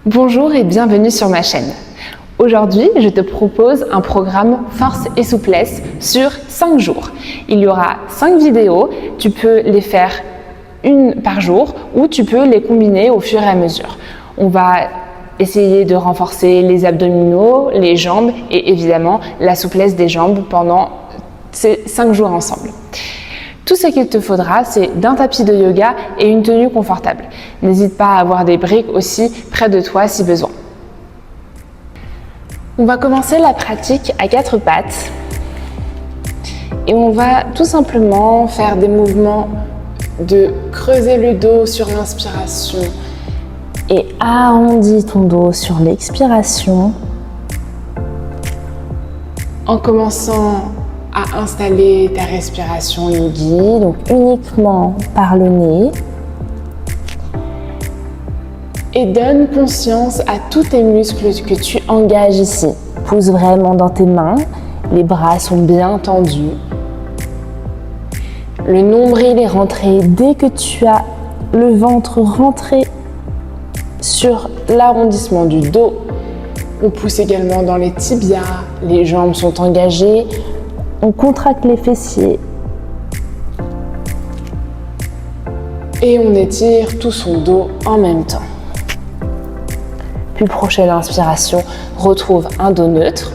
Bonjour et bienvenue sur ma chaîne. Aujourd'hui, je te propose un programme force et souplesse sur 5 jours. Il y aura 5 vidéos, tu peux les faire une par jour ou tu peux les combiner au fur et à mesure. On va essayer de renforcer les abdominaux, les jambes et évidemment la souplesse des jambes pendant ces 5 jours ensemble. Tout ce qu'il te faudra, c'est d'un tapis de yoga et une tenue confortable. N'hésite pas à avoir des briques aussi près de toi si besoin. On va commencer la pratique à 4 pattes et on va tout simplement faire des mouvements de creuser le dos sur l'inspiration et arrondis ton dos sur l'expiration en commençant à installer ta respiration yogi, donc uniquement par le nez. Et donne conscience à tous tes muscles que tu engages ici. Pousse vraiment dans tes mains, les bras sont bien tendus. Le nombril est rentré dès que tu as le ventre rentré sur l'arrondissement du dos. On pousse également dans les tibias, les jambes sont engagées. On contracte les fessiers et on étire tout son dos en même temps. Puis prochaine inspiration, retrouve un dos neutre.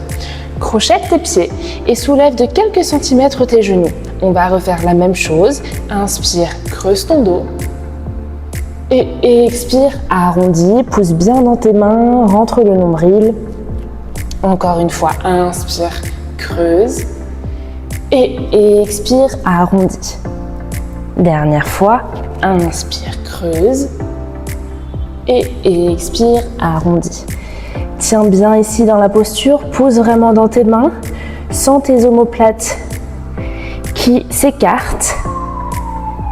Crochette tes pieds et soulève de quelques centimètres tes genoux. On va refaire la même chose. Inspire, creuse ton dos. Et expire, arrondis, pousse bien dans tes mains, rentre le nombril. Encore une fois, inspire, creuse. Et expire, arrondis. Dernière fois, inspire, creuse. Et expire, arrondis. Tiens bien ici dans la posture, pousse vraiment dans tes mains. Sens tes omoplates qui s'écartent.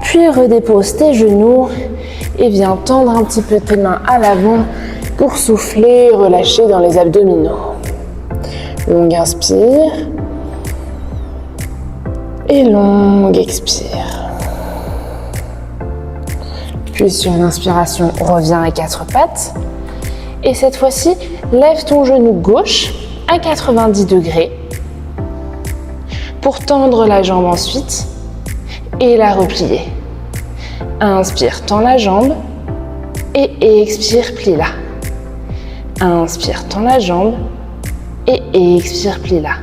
Puis redépose tes genoux et viens tendre un petit peu tes mains à l'avant pour souffler, relâcher dans les abdominaux. Longue inspire. Et longue expire. Puis sur l'inspiration, reviens à 4 pattes. Et cette fois-ci, lève ton genou gauche à 90 degrés pour tendre la jambe ensuite et la replier. Inspire, tends la jambe et expire, plie-la. Inspire, tends la jambe et expire, plie-la.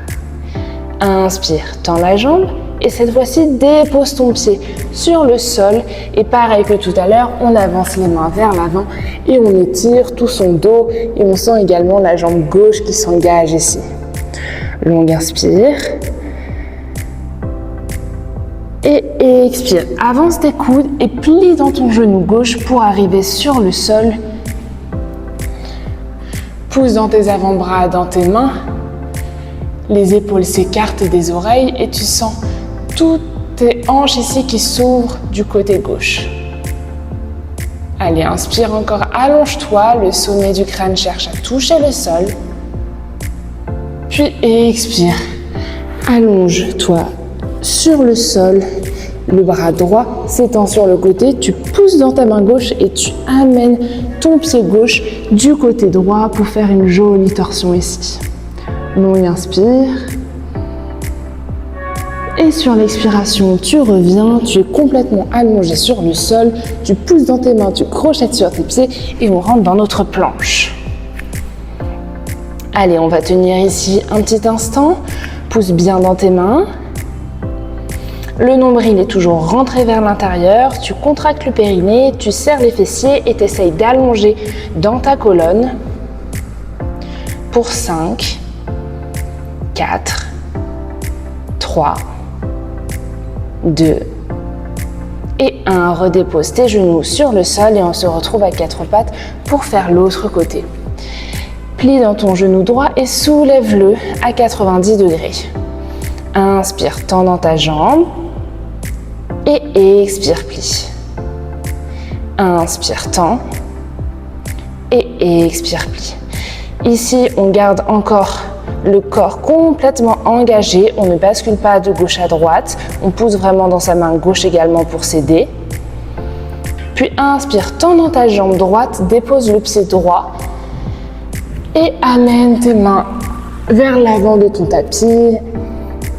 Inspire, tends la jambe. Et cette fois-ci, dépose ton pied sur le sol. Et pareil que tout à l'heure, on avance les mains vers l'avant et on étire tout son dos. Et on sent également la jambe gauche qui s'engage ici. Longue inspire. Et expire. Avance tes coudes et plie dans ton genou gauche pour arriver sur le sol. Pousse dans tes avant-bras, dans tes mains. Les épaules s'écartent des oreilles et tu sens toutes tes hanches ici qui s'ouvrent du côté gauche. Allez, inspire encore, allonge-toi, le sommet du crâne cherche à toucher le sol. Puis expire, allonge-toi sur le sol, le bras droit s'étend sur le côté, tu pousses dans ta main gauche et tu amènes ton pied gauche du côté droit pour faire une jolie torsion ici. Longue inspire. Et sur l'expiration, tu reviens, tu es complètement allongé sur le sol, tu pousses dans tes mains, tu crochettes sur tes pieds et on rentre dans notre planche. Allez, on va tenir ici un petit instant, pousse bien dans tes mains. Le nombril est toujours rentré vers l'intérieur, tu contractes le périnée, tu serres les fessiers et tu essayes d'allonger dans ta colonne pour 5, 4, 3, 2 et 1. Redépose tes genoux sur le sol et on se retrouve à 4 pattes pour faire l'autre côté. Plie dans ton genou droit et soulève-le à 90 degrés. Inspire, tends dans ta jambe et expire, plie. Inspire, tends et expire, plie. Ici, on garde encore le corps complètement engagé, on ne bascule pas de gauche à droite, on pousse vraiment dans sa main gauche également pour s'aider. Puis inspire, tends dans ta jambe droite, dépose le pied droit Et amène tes mains vers l'avant de ton tapis.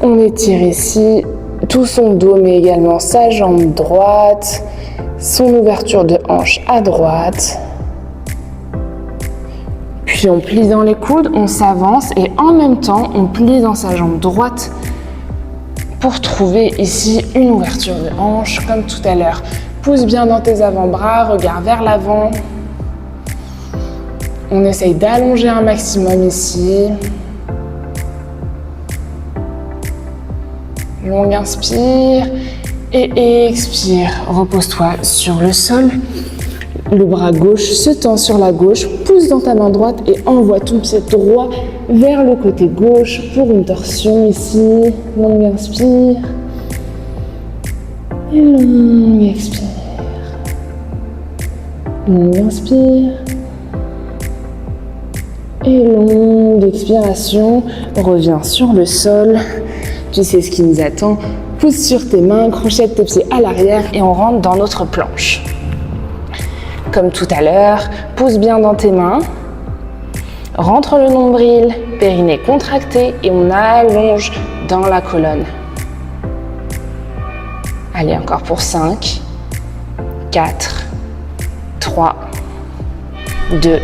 On étire ici tout son dos, mais également sa jambe droite, son ouverture de hanche à droite. Puis on plie dans les coudes, on s'avance et en même temps, on plie dans sa jambe droite pour trouver ici une ouverture de hanche comme tout à l'heure. Pousse bien dans tes avant-bras, regarde vers l'avant. On essaye d'allonger un maximum ici. Longue inspire et expire. Repose-toi sur le sol. Le bras gauche se tend sur la gauche, pousse dans ta main droite et envoie ton pied droit vers le côté gauche pour une torsion ici. Longue inspire et longue expire. Longue inspire et longue expiration. Reviens sur le sol. Tu sais ce qui nous attend. Pousse sur tes mains, crochette tes pieds à l'arrière et on rentre dans notre planche. Comme tout à l'heure, pousse bien dans tes mains, rentre le nombril, périnée contracté et on allonge dans la colonne. Allez, encore pour 5, 4, 3, 2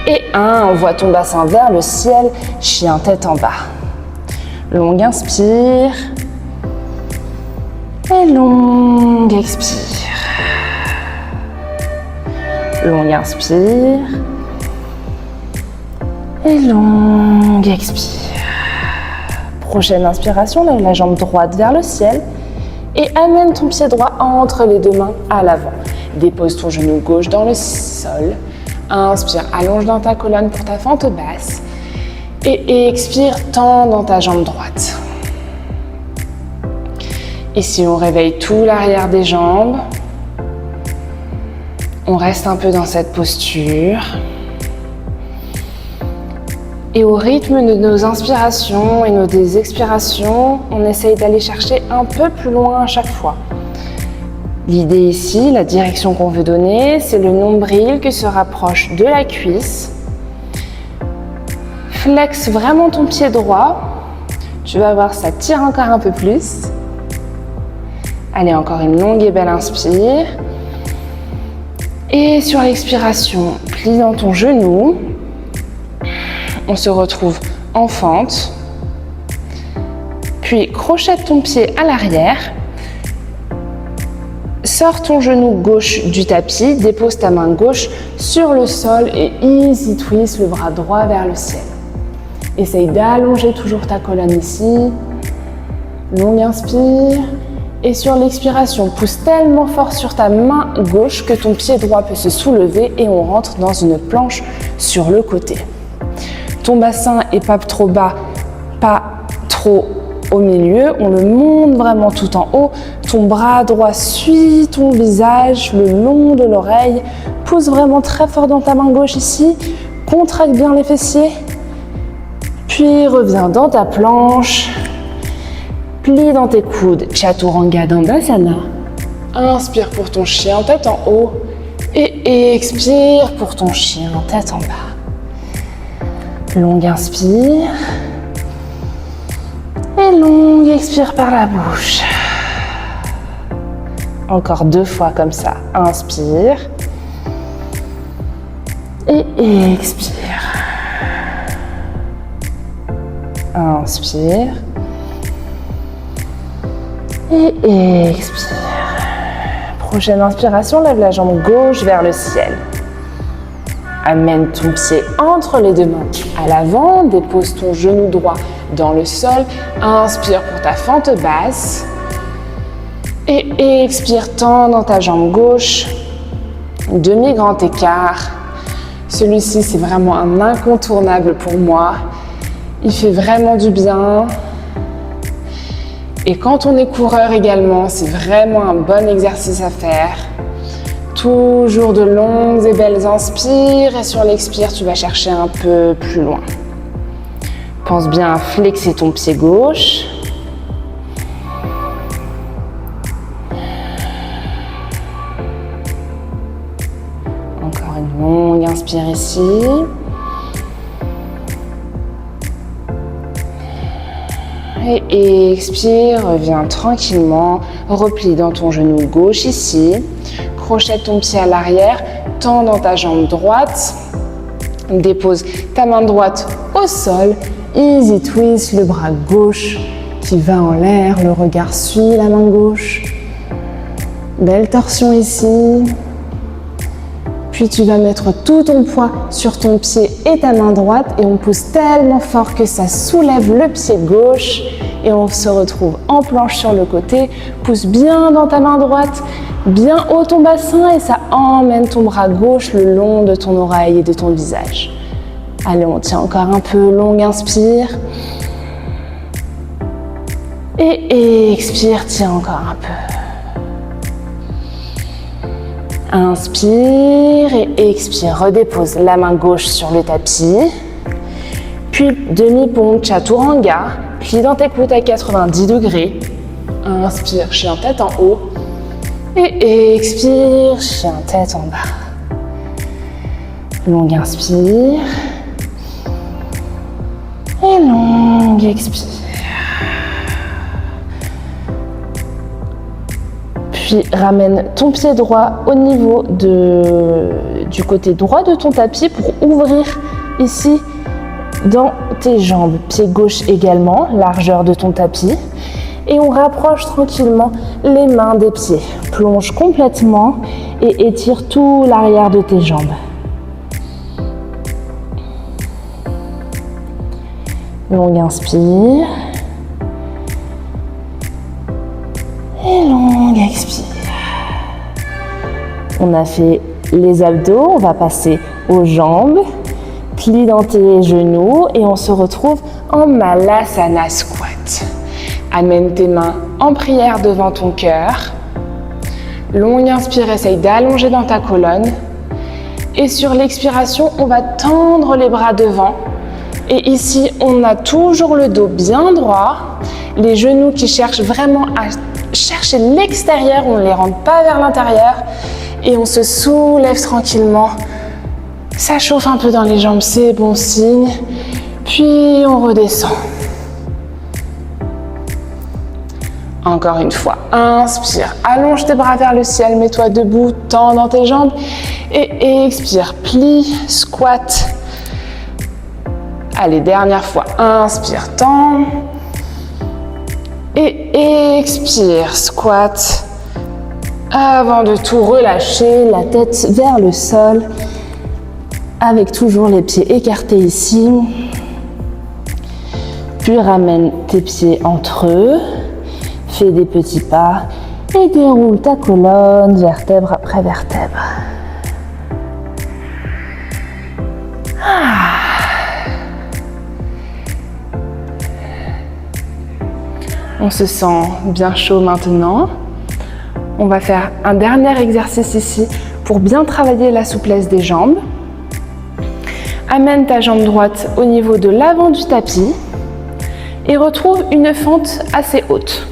et 1. Envoie ton bassin vers le ciel, chien tête en bas. Longue inspire et longue expire. Longue inspire et longue expire. Prochaine inspiration, lève la jambe droite vers le ciel et amène ton pied droit entre les deux mains à l'avant. Dépose ton genou gauche dans le sol. Inspire, allonge dans ta colonne pour ta fente basse. Et expire, tends dans ta jambe droite. Ici, on réveille tout l'arrière des jambes. On reste un peu dans cette posture. Et au rythme de nos inspirations et nos expirations, on essaye d'aller chercher un peu plus loin à chaque fois. L'idée ici, la direction qu'on veut donner, c'est le nombril qui se rapproche de la cuisse. Flexe vraiment ton pied droit. Tu vas voir, ça tire encore un peu plus. Allez, encore une longue et belle inspire. Et sur l'expiration, plie dans ton genou. On se retrouve en fente. Puis crochette ton pied à l'arrière. Sors ton genou gauche du tapis, dépose ta main gauche sur le sol et easy twist le bras droit vers le ciel. Essaye d'allonger toujours ta colonne ici. Longue inspire. Et sur l'expiration, pousse tellement fort sur ta main gauche que ton pied droit peut se soulever et on rentre dans une planche sur le côté. Ton bassin est pas trop bas, pas trop au milieu. On le monte vraiment tout en haut. Ton bras droit suit ton visage le long de l'oreille. Pousse vraiment très fort dans ta main gauche ici. Contracte bien les fessiers. Puis reviens dans ta planche. Plie dans tes coudes, Chaturanga Dandasana. Inspire pour ton chien tête en haut et expire pour ton chien tête en bas. Longue inspire et longue expire par la bouche. Encore 2 fois comme ça. Inspire et expire. Inspire. Et expire. Prochaine inspiration, lève la jambe gauche vers le ciel. Amène ton pied entre les deux mains à l'avant, dépose ton genou droit dans le sol. Inspire pour ta fente basse. Et expire, tends dans ta jambe gauche. Demi-grand écart. Celui-ci, c'est vraiment un incontournable pour moi. Il fait vraiment du bien. Et quand on est coureur également, c'est vraiment un bon exercice à faire. Toujours de longues et belles inspires et sur l'expire, tu vas chercher un peu plus loin. Pense bien à flexer ton pied gauche. Encore une longue inspire ici. Et expire, reviens tranquillement, replie dans ton genou gauche ici, crochette ton pied à l'arrière, tends dans ta jambe droite, dépose ta main droite au sol, easy twist, le bras gauche qui va en l'air, le regard suit la main gauche, belle torsion ici. Puis tu vas mettre tout ton poids sur ton pied et ta main droite et on pousse tellement fort que ça soulève le pied gauche et on se retrouve en planche sur le côté. Pousse bien dans ta main droite, bien haut ton bassin et ça emmène ton bras gauche le long de ton oreille et de ton visage. Allez, on tient encore un peu, longue inspire. Et expire, tiens encore un peu. Inspire et expire, redépose la main gauche sur le tapis. Puis demi-pompe, chaturanga, plie dans tes coudes à 90 degrés. Inspire, chien tête en haut. Et expire, chien tête en bas. Longue inspire. Et longue expire. Puis ramène ton pied droit au niveau du côté droit de ton tapis pour ouvrir ici dans tes jambes. Pied gauche également, largeur de ton tapis. Et on rapproche tranquillement les mains des pieds. Plonge complètement et étire tout l'arrière de tes jambes. Longue inspire. Et longue expire. On a fait les abdos, on va passer aux jambes. Plie dans tes genoux et on se retrouve en Malasana Squat. Amène tes mains en prière devant ton cœur. Longue inspire, essaye d'allonger dans ta colonne. Et sur l'expiration, on va tendre les bras devant. Et ici, on a toujours le dos bien droit. Les genoux qui cherchent vraiment à chercher l'extérieur, on ne les rentre pas vers l'intérieur. Et on se soulève tranquillement. Ça chauffe un peu dans les jambes, c'est bon signe. Puis on redescend. Encore une fois, inspire, allonge tes bras vers le ciel, mets-toi debout, tends dans tes jambes. Et expire, plie, squat. Allez, dernière fois, inspire, tends. Et expire, squat. Avant de tout relâcher, la tête vers le sol. Avec toujours les pieds écartés ici. Puis ramène tes pieds entre eux. Fais des petits pas et déroule ta colonne, vertèbre après vertèbre. On se sent bien chaud maintenant. On va faire un dernier exercice ici pour bien travailler la souplesse des jambes. Amène ta jambe droite au niveau de l'avant du tapis et retrouve une fente assez haute.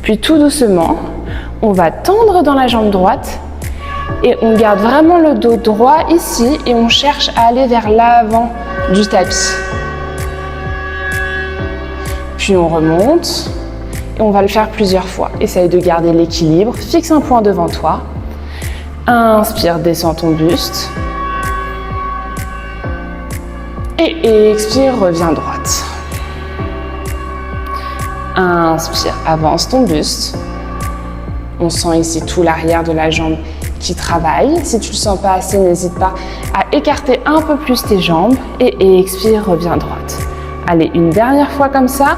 Puis tout doucement, on va tendre dans la jambe droite et on garde vraiment le dos droit ici et on cherche à aller vers l'avant du tapis. Puis on remonte et on va le faire plusieurs fois. Essaye de garder l'équilibre, fixe un point devant toi. Inspire, descends ton buste. Et expire, reviens droite. Inspire, avance ton buste. On sent ici tout l'arrière de la jambe qui travaille. Si tu ne le sens pas assez, n'hésite pas à écarter un peu plus tes jambes. Et expire, reviens droite. Allez, une dernière fois comme ça.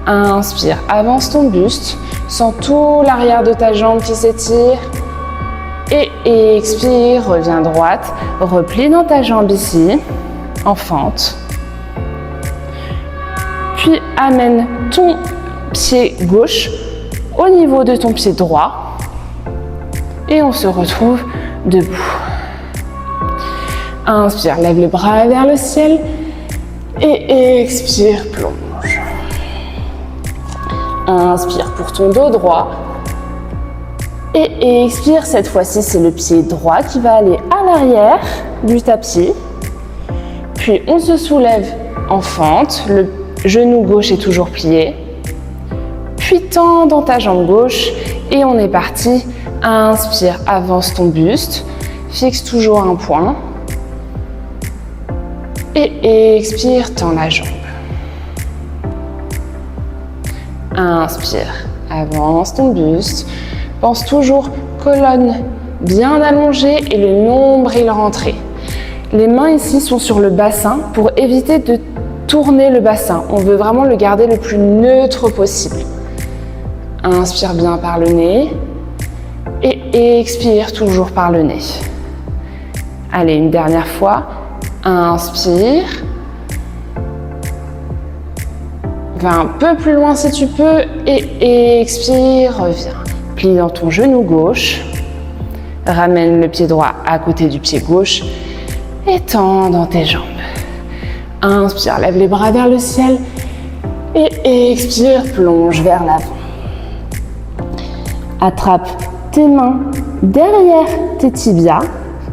Inspire, avance ton buste. Sens tout l'arrière de ta jambe qui s'étire. Et expire, reviens droite. Replie dans ta jambe ici, en fente. Puis amène ton pied gauche au niveau de ton pied droit. Et on se retrouve debout. Inspire, lève les bras vers le ciel. Et expire, plonge. Inspire pour ton dos droit. Et expire, cette fois-ci, c'est le pied droit qui va aller à l'arrière du tapis. Puis on se soulève en fente, le genou gauche est toujours plié. Puis tends dans ta jambe gauche et on est parti. Inspire, avance ton buste. Fixe toujours un point. Et expire, tends la jambe. Inspire, avance ton buste. Pense toujours colonne bien allongée et le nombril rentré. Les mains ici sont sur le bassin pour éviter de tourner le bassin. On veut vraiment le garder le plus neutre possible. Inspire bien par le nez et expire toujours par le nez. Allez, une dernière fois. Inspire. Va un peu plus loin si tu peux et expire, reviens. Plie dans ton genou gauche. Ramène le pied droit à côté du pied gauche et tends dans tes jambes. Inspire, lève les bras vers le ciel et expire, plonge vers l'avant. Attrape tes mains derrière tes tibias,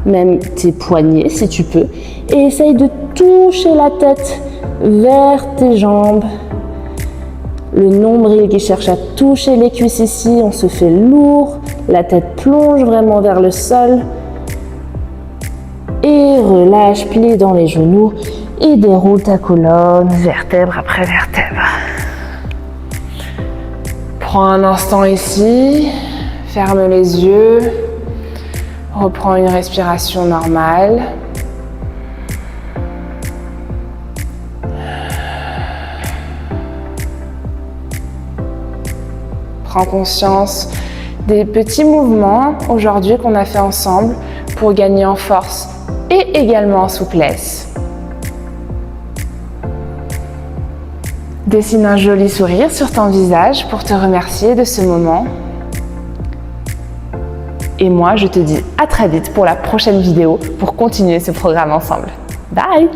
même tes poignets si tu peux, et essaye de toucher la tête vers tes jambes. Le nombril qui cherche à toucher les cuisses ici, on se fait lourd, la tête plonge vraiment vers le sol. Et relâche, plie dans les genoux et déroule ta colonne, vertèbre après vertèbre. Prends un instant ici, ferme les yeux, reprends une respiration normale. Prends conscience des petits mouvements aujourd'hui qu'on a fait ensemble pour gagner en force et également en souplesse. Dessine un joli sourire sur ton visage pour te remercier de ce moment. Et moi, je te dis à très vite pour la prochaine vidéo pour continuer ce programme ensemble. Bye!